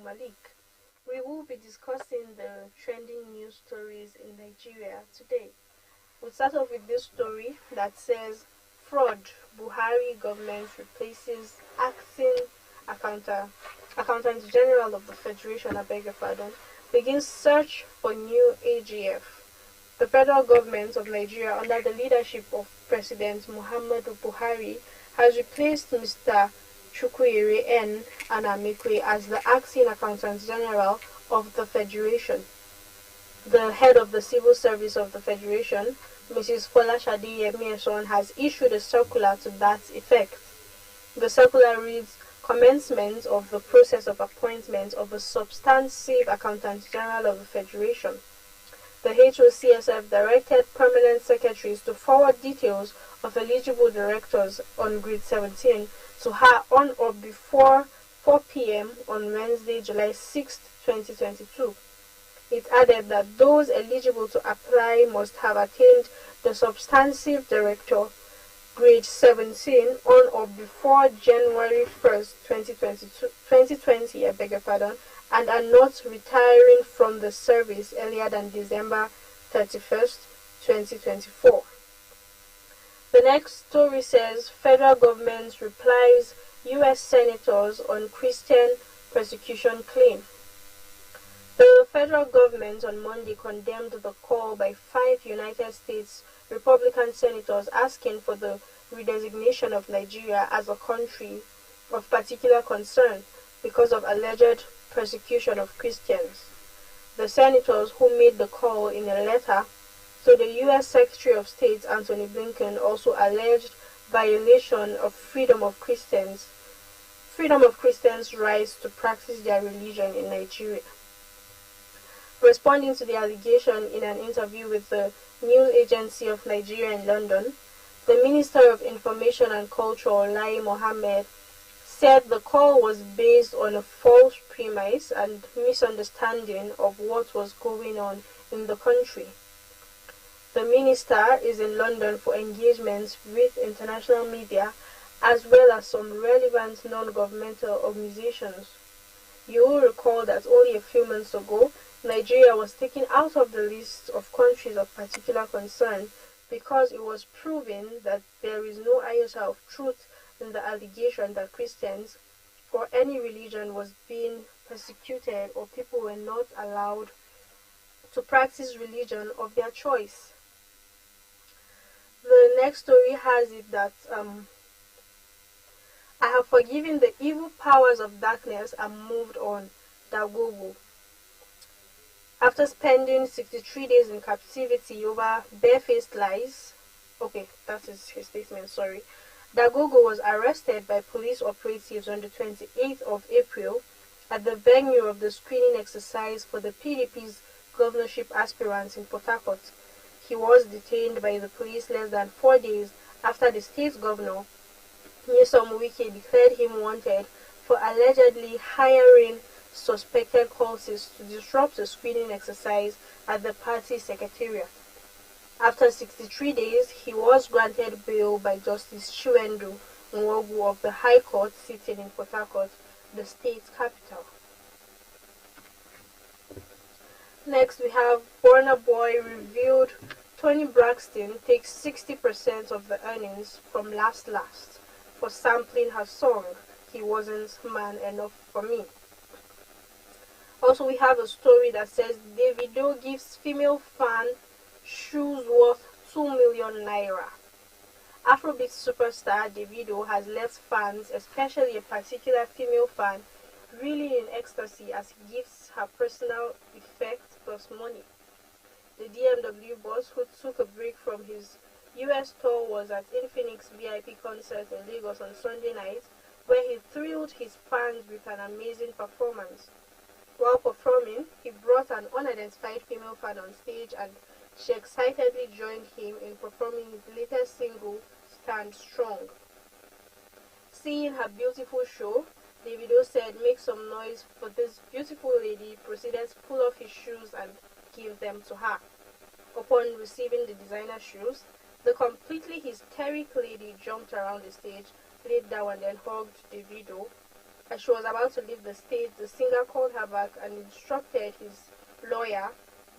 Malik. We will be discussing the trending news stories in Nigeria today. We'll start off with this story that says fraud. Buhari government replaces acting Accountant General of the Federation, I beg your pardon, begins search for new AGF. The federal government of Nigeria, under the leadership of President Muhammadu Buhari, has replaced Mr. Chukwuere N. Anamekwe as the acting Accountant General of the Federation. The head of the civil service of the Federation, Mrs. Folashade Yemieson, has issued a circular to that effect. The circular reads, commencement of the process of appointment of a substantive Accountant General of the Federation. The HOCSF directed permanent secretaries to forward details of eligible directors on grade 17 to her on or before 4 p.m. on Wednesday, July 6, 2022. It added that those eligible to apply must have attained the substantive director grade 17 on or before January 1st, 2020, and are not retiring from the service earlier than December 31st, 2024. The next story says federal government replies U.S. senators on Christian persecution claim. The federal government on Monday condemned the call by 5 United States Republican senators asking for the redesignation of Nigeria as a country of particular concern because of alleged persecution of Christians. The senators who made the call in a letter to the U.S. Secretary of State Antony Blinken also alleged violation of freedom of Christians' rights to practice their religion in Nigeria. Responding to the allegation in an interview with the news agency of Nigeria in London, the Minister of Information and Culture, Lai Mohammed, said the call was based on a false premise and misunderstanding of what was going on in the country. The minister is in London for engagements with international media as well as some relevant non-governmental organizations. You will recall that only a few months ago, Nigeria was taken out of the list of countries of particular concern because it was proven that there is no iota of truth in the allegation that Christians or any religion was being persecuted or people were not allowed to practice religion of their choice. The next story has it that I have forgiven the evil powers of darkness and moved on. Dagogo. After spending 63 days in captivity over barefaced lies, that is his statement, sorry. Dagogo was arrested by police operatives on the 28th of April at the venue of the screening exercise for the PDP's governorship aspirants in Port Harcourt. He was detained by the police less than 4 days after the state's governor, Nyesom Wike, declared him wanted for allegedly hiring suspected cultists to disrupt the screening exercise at the party secretariat. After 63 days, he was granted bail by Justice Chiwendu Nwogu of the High Court sitting in Port Harcourt, the state's capital. Next, we have Burna Boy revealed Tony Braxton takes 60% of the earnings from Last for sampling her song, He Wasn't Man Enough for Me. Also, we have a story that says Davido gives female fan shoes worth 2 million naira. Afrobeat superstar Davido has left fans, especially a particular female fan, really in ecstasy as he gives her personal effects plus money. The DMW boss, who took a break from his US tour, was at Infinix VIP concert in Lagos on Sunday night, where he thrilled his fans with an amazing performance. While performing, he brought an unidentified female fan on stage and she excitedly joined him in performing his latest single, Stand Strong. Seeing her beautiful show, Davido said, "Make some noise for this beautiful lady," proceeded to pull off his shoes and give them to her. Upon receiving the designer shoes, the completely hysteric lady jumped around the stage, laid down and then hugged Davido, As she was about to leave the state, the singer called her back and instructed his lawyer,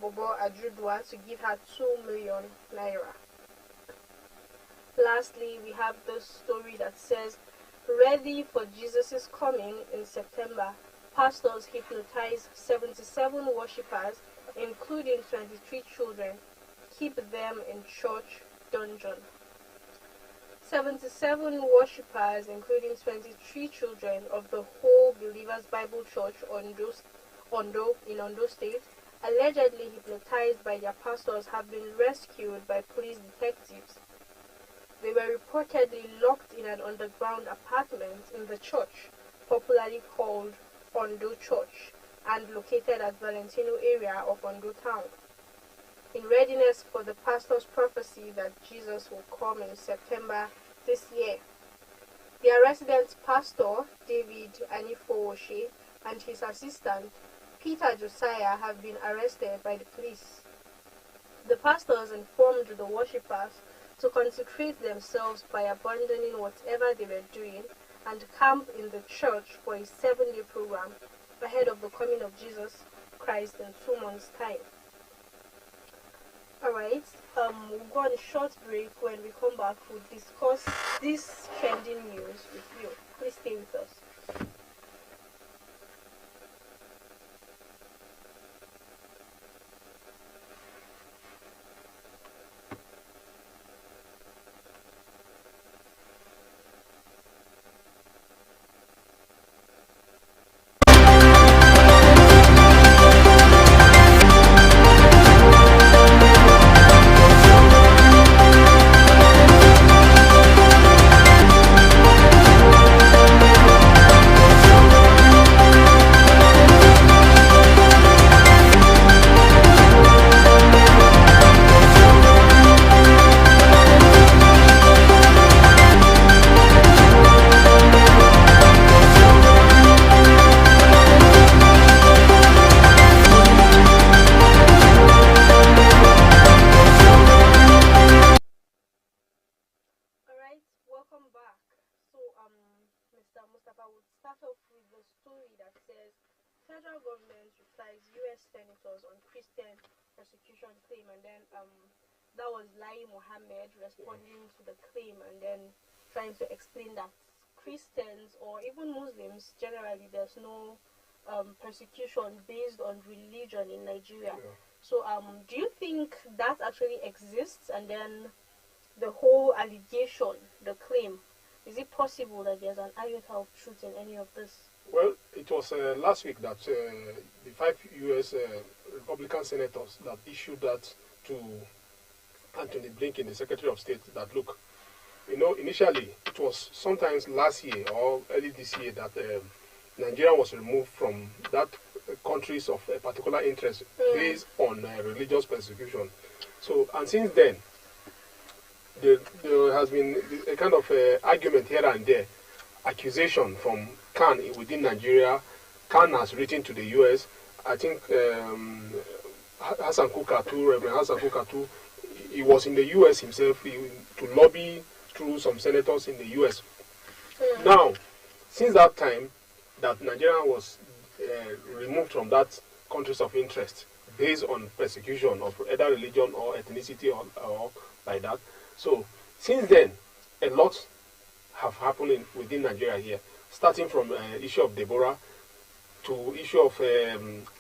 Bobo Ajudua, to give her 2 million naira. Lastly, we have this story that says, ready for Jesus' coming in September, pastors hypnotize 77 worshippers, including 23 children, keep them in church dungeon. 77 worshippers, including 23 children of the Whole Believers Bible Church, Ondo in Ondo State, allegedly hypnotized by their pastors, have been rescued by police detectives. They were reportedly locked in an underground apartment in the church, popularly called Ondo Church, and located at Valentino area of Ondo town, in readiness for the pastor's prophecy that Jesus will come in September this year. Their resident pastor, David Anifowose, and his assistant, Peter Josiah, have been arrested by the police. The pastors informed the worshippers to consecrate themselves by abandoning whatever they were doing and camp in the church for a 7-day program ahead of the coming of Jesus Christ in 2 months' time. Alright, we'll go on a short break. When we come back, we'll discuss this trending news with you. Please stay with us. Federal government replies U.S. senators on Christian persecution claim, and then that was Lai Mohammed responding to the claim and then trying to explain that Christians or even Muslims generally, there's no persecution based on religion in Nigeria. Yeah. So do you think that actually exists? And then the whole allegation, the claim, is it possible that there's an iota of truth in any of this? Well, it was last week that the 5 U.S. Republican senators that issued that to Anthony Blinken, the Secretary of State, that look, initially it was sometimes last year or early this year that Nigeria was removed from that countries of a particular interest based on religious persecution. So, and since then, there has been a kind of argument here and there, accusation from Khan within Nigeria. Khan has written to the U.S. I think Hassan Kuka too, Reverend Hassan Kuka too, he was in the U.S. himself to lobby through some senators in the U.S. Now, since that time that Nigeria was removed from that countries of interest based on persecution of either religion or ethnicity or like that. So, since then, a lot have happened within Nigeria here, starting from issue of Deborah to issue of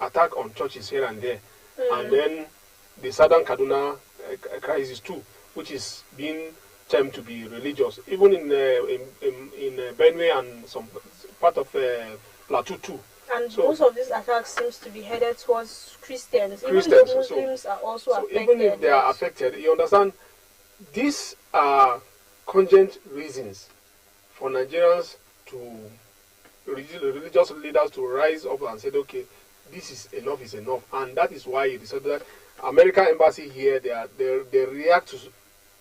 attack on churches here and there, and then the Southern Kaduna crisis too, which is being termed to be religious, even in Benue and some part of Plateau too. And so, most of these attacks seems to be headed towards Christians. Even the Muslims are also affected. Even if they are affected, you understand, these are cogent reasons for Nigerians to, religious leaders to rise up and say, okay, this is enough. And that is why you decided that American embassy here, they react to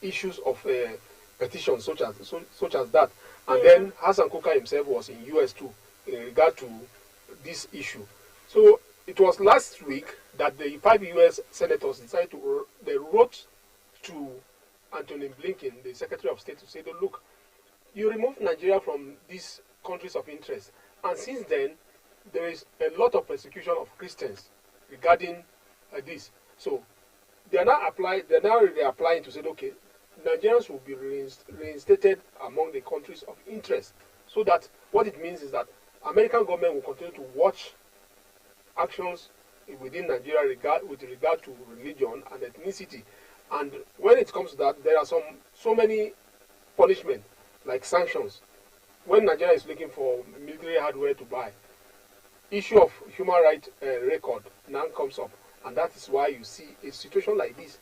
issues of petitions such as that. And then Hassan Kuka himself was in US too in regard to this issue. So it was last week that the 5 US senators decided to, they wrote to Anthony Blinken, the Secretary of State, to say, look, you removed Nigeria from these countries of interest, And since then, there is a lot of persecution of Christians regarding this. So they are now really applying to say, okay, Nigerians will be reinstated among the countries of interest. So that what it means is that American government will continue to watch actions within Nigeria with regard to religion and ethnicity. And when it comes to that, there are so many punishment, like sanctions. When Nigeria is looking for military hardware to buy, issue of human rights record now comes up, and that is why you see a situation like this.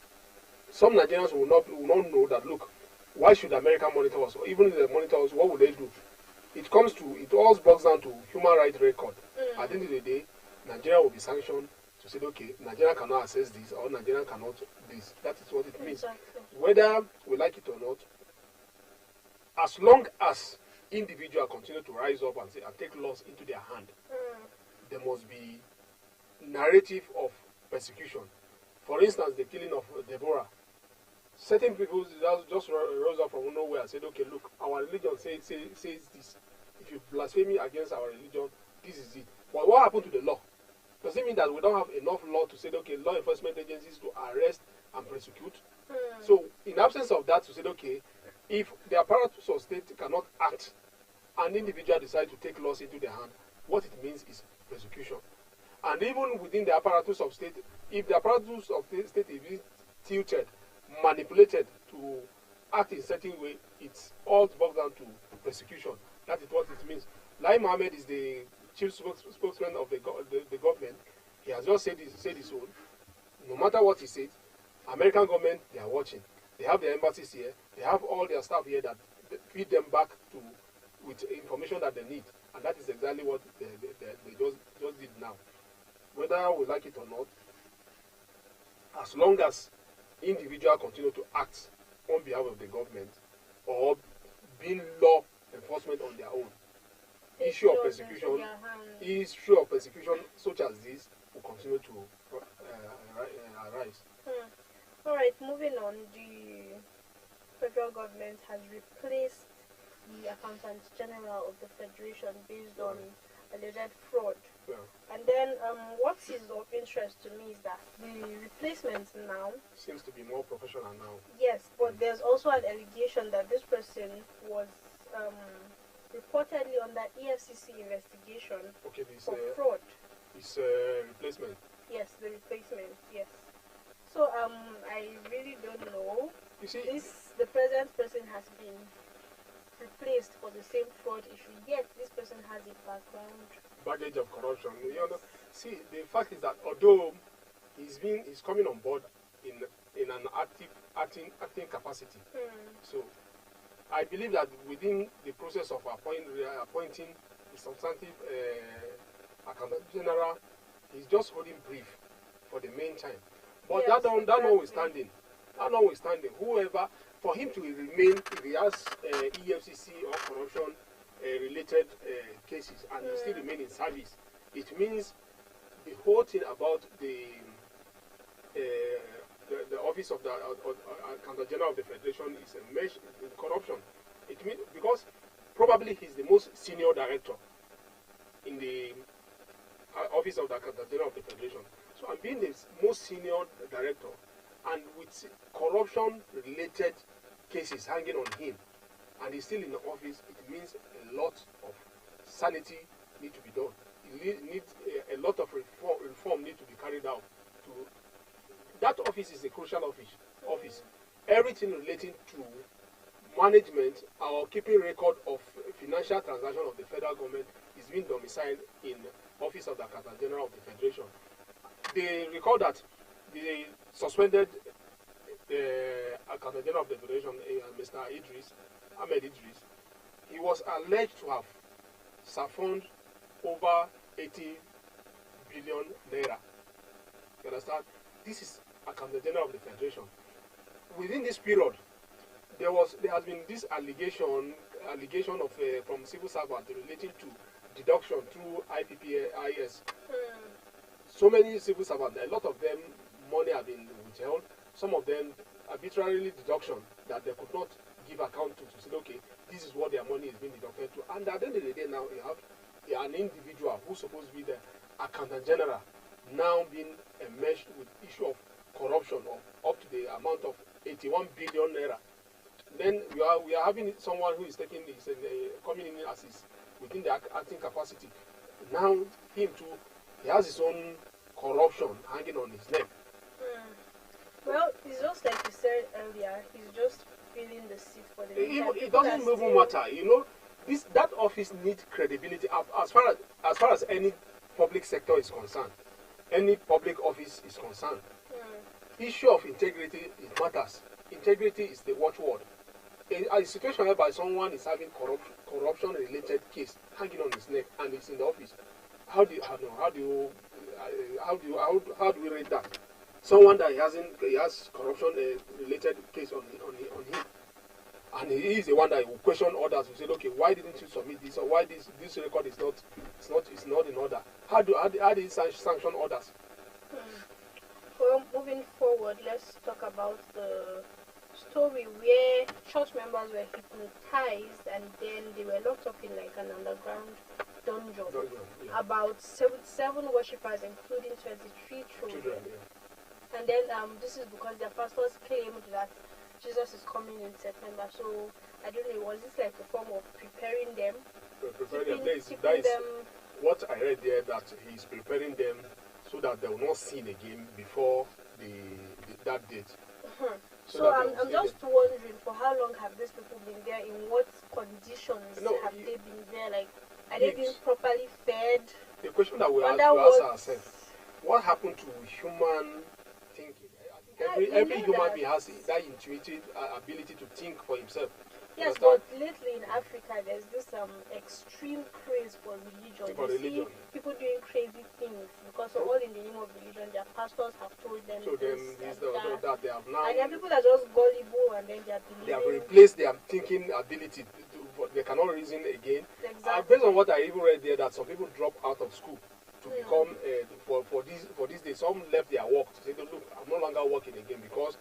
Some Nigerians will not know that, look, why should America monitor us? Or even if they monitor us, what would they do? It all boils down to human rights record. At the end of the day, Nigeria will be sanctioned to say, okay, Nigeria cannot access this or Nigeria cannot this. That is what it means. Exactly. Whether we like it or not, as long as individuals continue to rise up and take laws into their hand, there must be narrative of persecution. For instance, the killing of Deborah. Certain people just rose up from nowhere and said, okay, look, our religion says this. If you blaspheme against our religion, this is it. But what happened to the law? Does it mean that we don't have enough law to say, okay, law enforcement agencies to arrest and prosecute? So, in absence of that, to say, okay, if the apparatus of state cannot act and individuals decide to take laws into their hand, what it means is persecution. And even within the apparatus of state, if the apparatus of state is tilted, manipulated to act in a certain way, it's all boils down to persecution. That is what it means. Lai Mohammed is the chief spokesman of the government. He has just said his own. No matter what he says, American government, they are watching. They have their embassies here. They have all their staff here that feed them back with information that they need. And that is exactly what they just did now. Whether we like it or not, as long as individuals continue to act on behalf of the government or being law enforcement on their own, issue of persecution such as this will continue to arise. All right, moving on. The federal government has replaced the Accountant General of the Federation based on alleged fraud. Yeah. And then what is of interest to me is that the replacement now Seems to be more professional now. yes, but there's also an allegation that this person was reportedly under EFCC investigation Okay, this for fraud. replacement. Yes, the replacement. Yes. So I really don't know. You see, The present person has been replaced for the same fraud issue. Yet this person has a background. baggage of corruption. You know, see, the fact is that although he's coming on board in an acting capacity, so I believe that within the process of appointing the substantive Accountant General, he's just holding brief for the meantime. But Yes, that notwithstanding, whoever, for him to remain, if he has EFCC or corruption related cases and he still remain in service, it means the whole thing about the office of the Accountant General of the Federation is a mesh in corruption. It means because probably he's the most senior director in the office of the Accountant General of the Federation. So I'm being the most senior director, and with corruption-related cases hanging on him, and he's still in the office, it means a lot of sanity need to be done. It needs a lot of reform need to be carried out. That office is a crucial office. Everything relating to management or keeping record of financial transactions of the federal government is being domiciled in the office of the Accountant General of the Federation. They recall that the suspended Accountant General of the Federation, Mr. Ahmed Idris, he was alleged to have siphoned over 80 billion naira. You understand? This is Accountant General of the Federation. Within this period, there has been this allegation of from civil servants relating to deduction through IPPIS. So many civil servants, a lot of them, money have been withheld. Some of them arbitrarily deduction that they could not give account to say, okay, this is what their money is being deducted to. And at the end of the day now, you have an individual who's supposed to be the accountant general now being enmeshed with issue of corruption of up to the amount of 81 billion naira. Then we are having someone who is taking this and coming in as his within the acting capacity. Now him too, he has his own corruption hanging on his neck. Well, it's just like you said earlier. He's just filling the seat for the. It doesn't even matter, you know. That office needs credibility as far as any public sector is concerned. Any public office is concerned. Issue of integrity, it matters. Integrity is the watchword. A situation whereby someone is having corruption-related case hanging on his neck and it's in the office, how do we rate that? Someone that he has corruption-related case on him, and he is the one that will question others. Who said, okay, why didn't you submit this, or why this record is not in order? How do you sanction others? Well, moving forward, let's talk about the story where church members were hypnotized and then they were locked up in like an underground dungeon. Yeah. About 77 worshippers, including 23 children. Yeah. And then this is because their pastors claimed that Jesus is coming in September. So I don't know, was this like a form of preparing them? That is what I read there, that he's preparing them so that they will not sin again before that date. So I'm just wondering, for how long have these people been there? In what conditions have they been there? Like, are they being properly fed? The question that we have to ask ourselves: what happened to human thinking? I think every human being has that intuitive ability to think for himself. Yes, but lately in Africa, there's this extreme craze for religion. See people doing crazy things because all in the name of religion. Their pastors have told them that they have now. And there are people that are just gullible and then they are believing. They have replaced their thinking ability. They cannot reason again. Exactly. Based on what I even read there, that some people drop out of school to become for this day. Some left their work to say, look, I'm no longer working again because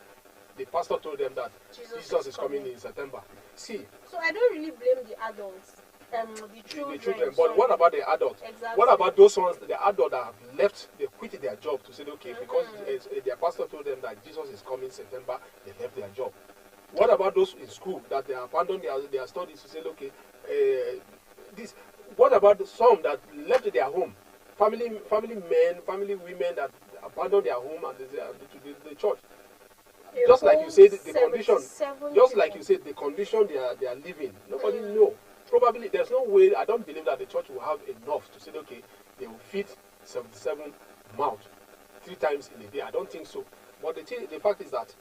the pastor told them that Jesus is coming in September. See. So I don't really blame the adults, the children. But what about the adults? Exactly. What about those ones, the adults that have left, they quit their job to say, okay, because their pastor told them that Jesus is coming in September, they left their job. What about those in school that they abandoned their studies to say, okay, this? What about some that left their home? Family men, family women that abandoned their home and the church. Just like you said, the condition. Just like you said, the condition they are living. Nobody know. Probably there's no way. I don't believe that the church will have enough to say, okay, they will feed 77 mouths 3 times in a day. I don't think so. But the fact is that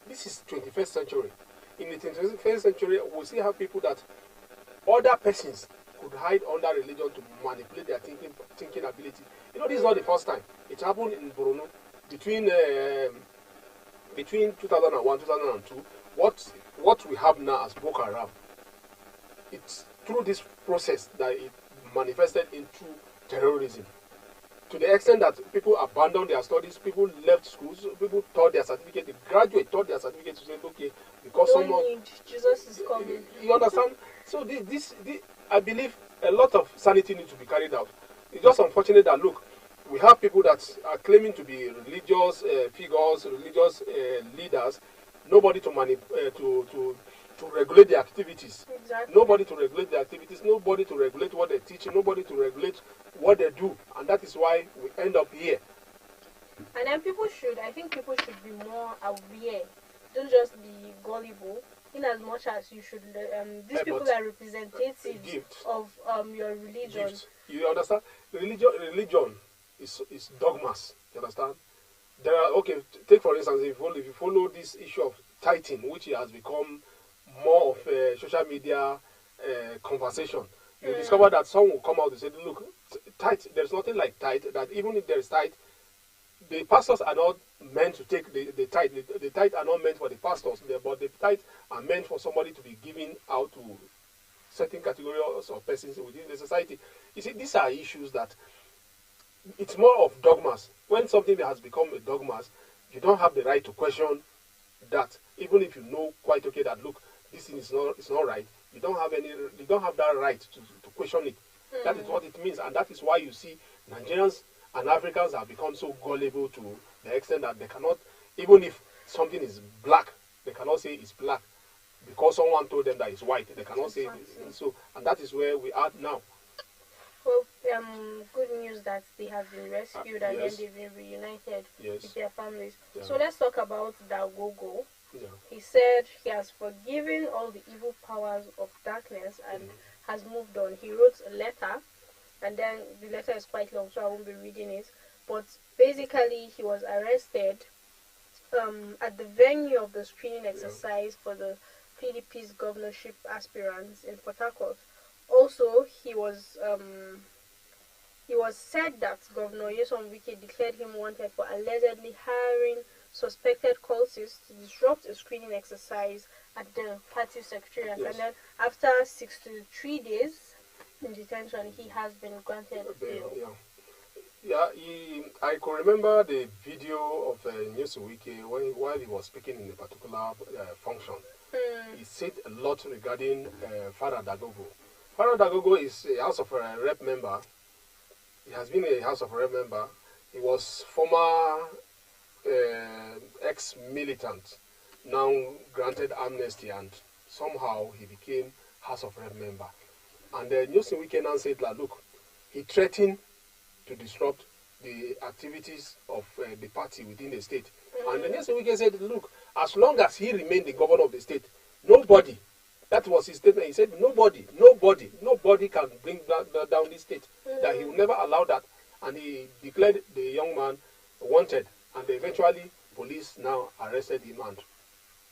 this is 21st century. In the 21st century, we still have people that other persons could hide under religion to manipulate their thinking ability. You know, this is not the first time. It happened in Borno between 2001 2002. What we have now as Boko Haram, it's through this process that it manifested into terrorism. To the extent that people abandoned their studies, people left schools, people taught their certificate, the graduate taught their certificate to say, okay, because Jesus is coming. You understand? So this I believe a lot of sanity needs to be carried out. It's just unfortunate that, look, we have people that are claiming to be religious figures, religious leaders, nobody to regulate their activities. Exactly. Nobody to regulate their activities, nobody to regulate what they teach, nobody to regulate what they do. And that is why we end up here. And then I think people should be more aware. Don't just be gullible. In as much as you should, these people are representatives of your religion. Gifts. You understand? Religion is dogmas. You understand? There are, okay, take for instance, if you follow this issue of tithing, which has become more of a social media conversation, you discover that someone will come out and say, look, tithe, there's nothing like tithe, that even if there is tithe, the pastors are not meant to take the tithe. The tithe are not meant for the pastors, but the tithe are meant for somebody to be giving out to certain categories of persons within the society. You see, these are issues that it's more of dogmas. When something has become a dogma, you don't have the right to question that, even if you know quite okay that, look, this thing is not right. You don't have that right to question it. That is what it means, and that is why you see Nigerians and Africans have become so gullible to the extent that they cannot, even if something is black, they cannot say it's black because someone told them that it's white. They cannot say so, and that is where we are now. Well, good news that they have been rescued and then they've been reunited with their families. Yeah. So let's talk about Dagogo. Yeah. He said he has forgiven all the evil powers of darkness and has moved on. He wrote a letter, and then the letter is quite long, so I won't be reading it. But basically, he was arrested at the venue of the screening exercise for the PDP's governorship aspirants in Port Harcourt. Also, he was said that Governor Nyesom Wike declared him wanted for allegedly hiring suspected cultists to disrupt a screening exercise at the party secretariat. Yes. And then after 63 days in detention, he has been granted bail. I could remember the video of Nyesom Wike while he was speaking in a particular function. He said a lot regarding Father Dagogo. Father Dagogo is a House of Rep member. He has been a House of Rep member. He was former ex-militant, now granted amnesty, and somehow he became House of Rep member. And Nyesom Wike now said, look, he threatened to disrupt the activities of the party within the state. And Nyesom Wike said, look, as long as he remained the governor of the state, nobody, that was his statement, he said, nobody can bring down this state, that he will never allow that. And he declared the young man wanted, and eventually police now arrested him. And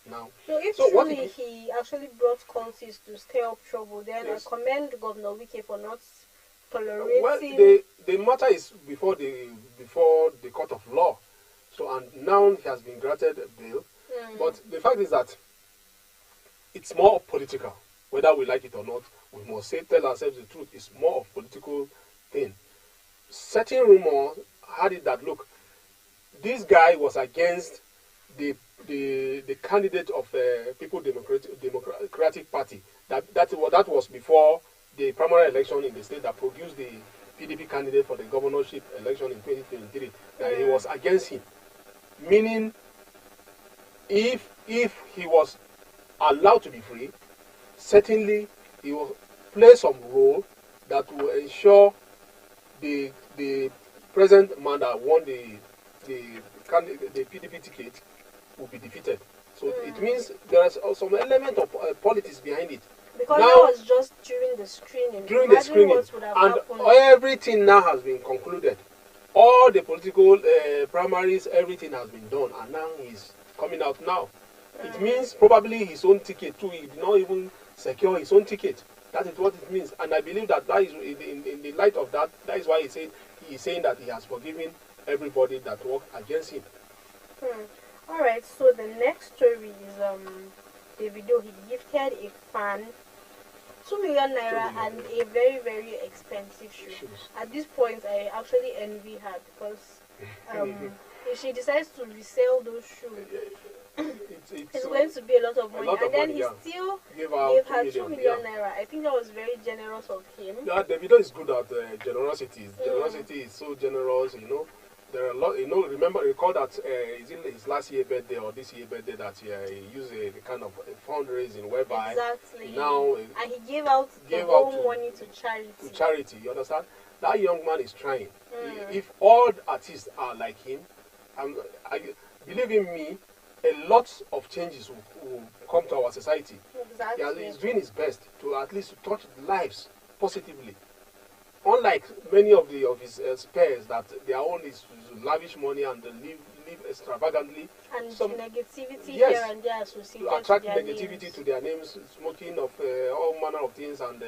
now, so truly he actually brought cultists to stir up trouble, then I commend Governor Wike for not tolerating. Well, the matter is before the court of law, so, and now he has been granted bail. But the fact is that it's more political, whether we like it or not. We must tell ourselves the truth. It's more of political thing. Certain rumor had it that, look, this guy was against the candidate of the People Democratic Party. That was before the primary election in the state that produced the PDP candidate for the governorship election in 2023. That he was against him, meaning if he was allowed to be free, certainly he will play some role that will ensure the present man that won the PDP ticket will be defeated. So it means there is some element of politics behind it. Because now, that was just during the screening. What would have happened. Everything now has been concluded. All the political primaries, everything has been done, and now he's coming out now. It means probably his own ticket too. He did not even secure his own ticket. That is what it means. And I believe that is in the light of that, that is why he is saying that he has forgiven everybody that worked against him. Alright, so the next story is Davido. He gifted a fan 2 million naira and a very, very expensive shoe. At this point, I actually envy her because if she decides to resell those shoes, it's going to be a lot of money. And then he still gave her 2 million naira. I think that was very generous of him. Yeah, Davido is good at generosity. Generosity is so generous, There are a lot, recall that is it his last year birthday or this year birthday that he used a kind of fundraising whereby now and he gave out money to charity. To charity, you understand? That young man is trying. If all artists are like him, believe in me, a lot of changes will come to our society. Exactly. Yeah, he's doing his best to at least touch lives positively. Unlike many of his peers that their own is to lavish money and live extravagantly. And some negativity here and there associated to attract to their negativity names. To their names, smoking of all manner of things, and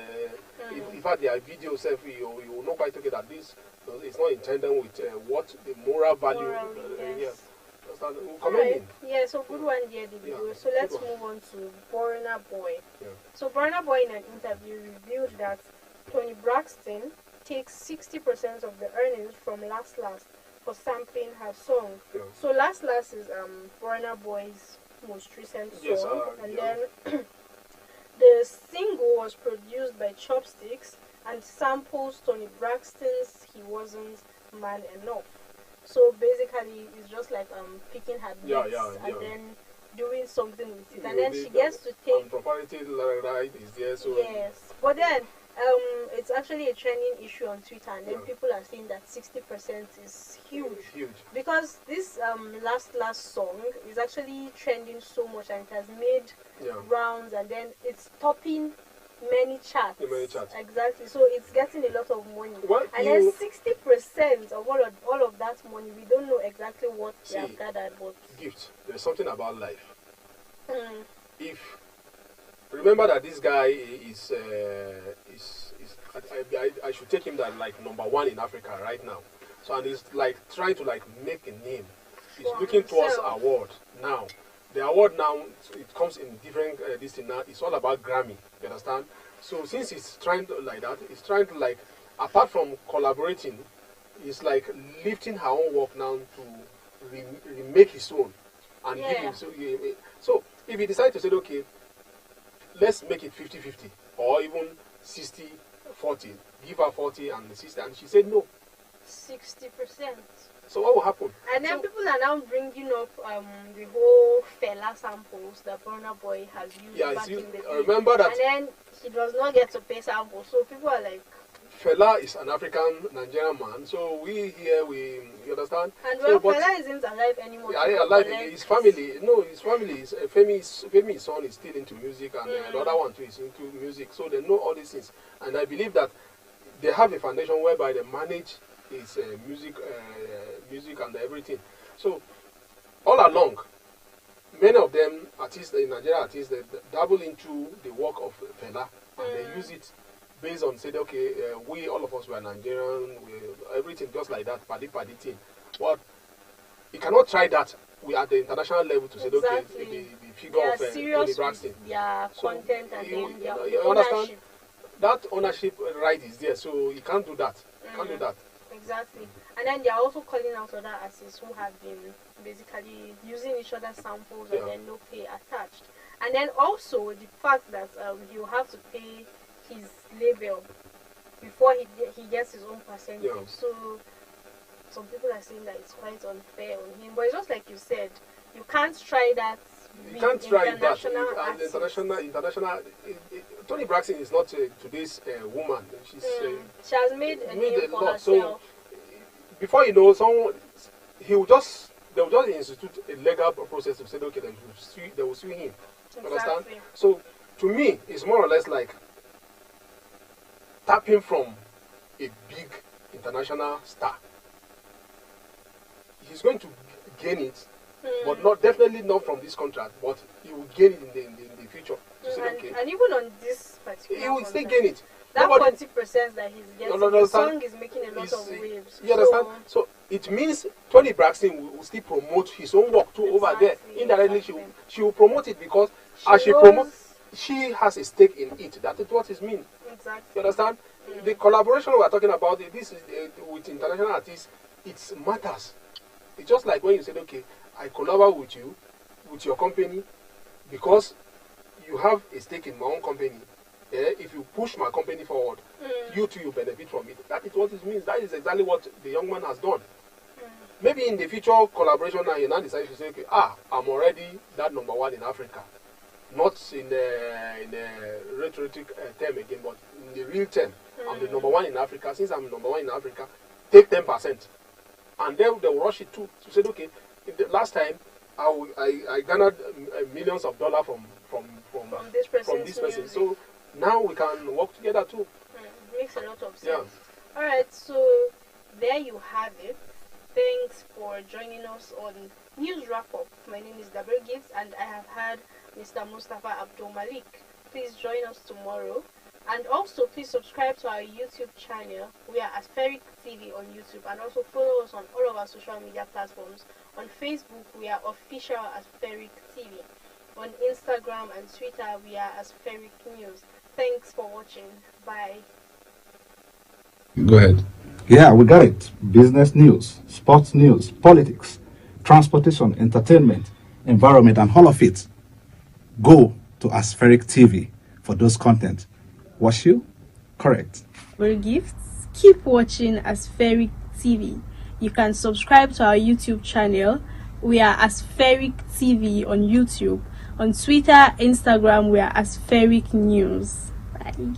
if had their video self, you will not quite take it that this is not intended with what the moral value. Yes. Right. Yeah, so good one there, the video. Yeah, so let's move on to Burna Boy. Yeah. So Burna Boy in an interview revealed that Tony Braxton takes 60% of the earnings from Last for sampling her song. Yeah. So Last is Burna Boy's most recent song, and then the The single was produced by Chopsticks and samples Tony Braxton's "He Wasn't Man Enough." So basically, it's just like picking her beats and then doing something with it, and then she gets to take proprietary right is there. So yes, but then it's actually a trending issue on Twitter, and then people are saying that 60% is huge. Because this last song is actually trending so much, and it has made rounds, and then it's topping many charts. Exactly. So it's getting a lot of money. And then 60% of all of that money, we don't know exactly what they have gathered. But gift. There's something about life. If remember that this guy is I should take him that like #1 in Africa right now. So and he's like trying to like make a name. He's looking towards award now. The award now, it comes in different this thing now. It's all about Grammy. You understand? So since he's trying to like that, he's trying to like, apart from collaborating, he's like lifting her own work now to remake his own and give him. So if he decides to say, okay, let's make it 50-50 or even 60-40, give her 40 and 60, and she said no. 60%. So what will happen? And then people are now bringing up the whole Fela samples that Burna Boy has used back in the day. Remember that. And then he does not get to pay samples. So people are like, Fela is an African Nigerian man. So we here you understand? And well, Fela isn't alive anymore. Yeah, alive. His family, his Femi's son is still into music, and the other one too is into music. So they know all these things, and I believe that they have a foundation whereby they manage his music and everything. So all along, many of them artists in Nigeria, artists, they dabble into the work of Fela, and they use it based on say, okay, we all of us were Nigerian, everything just like that, paddy thing. But you cannot try that. We are at the international level to say, okay, the figure of Tony Braxton. Their content and their you understand? That ownership right is there, so you can't do that. You can't do that. Exactly. And then they are also calling out other artists who have been basically using each other's samples and then no pay attached. And then also the fact that you have to pay his label before he gets his own percentage. So some people are saying that it's quite unfair on him. But it's just like you said, you can't try that. You can't try that. International. Tony Braxton is not today's woman. She has made a name for herself. So before you know, they will just institute a legal process to say, okay, they will sue him. Exactly. Understand? So to me, it's more or less like tapping from a big international star. He's going to gain it, but definitely not from this contract, but he will gain it in the future. And even on this particular he will still gain it. That 40% that he's getting, the song is making a lot of waves. You understand? So it means Tony Braxton will still promote his own work too over there. Indirectly, she will promote it because as she promotes, she has a stake in it. That is what it means. Exactly. You understand? The collaboration we are talking about, this is with international artists, it matters. It's just like when you said, okay, I collaborate with you, with your company, because you have a stake in my own company. If you push my company forward, you too you benefit from it. That is what it means. That is exactly what the young man has done. Maybe in the future collaboration now, you now decide to say, okay, I'm already that #1 in Africa. Not in the rhetoric term again, but in the real term. I'm the #1 in Africa. Since I'm #1 in Africa, take 10%. And then they will rush it too. To say, okay, last time I garnered millions of dollars from this person. So now we can work together too. Makes a lot of sense. Alright, so there you have it. Thanks for joining us on News Wrap Up. My name is Gabriel Gibbs and I have had Mr. Mustafa Abdul Malik. Please join us tomorrow. And also, please subscribe to our YouTube channel. We are Aspheric TV on YouTube. And also follow us on all of our social media platforms. On Facebook, we are official Aspheric TV. On Instagram and Twitter, we are Aspheric News. Thanks for watching. Bye. Go ahead. Yeah, we got it. Business news, sports news, politics, transportation, entertainment, environment, and all of it. Go to Aspheric TV for those content. Was you? Correct. For gifts, keep watching Aspheric TV. You can subscribe to our YouTube channel. We are Aspheric TV on YouTube. On Twitter, Instagram, we are Aspheric News. Bye.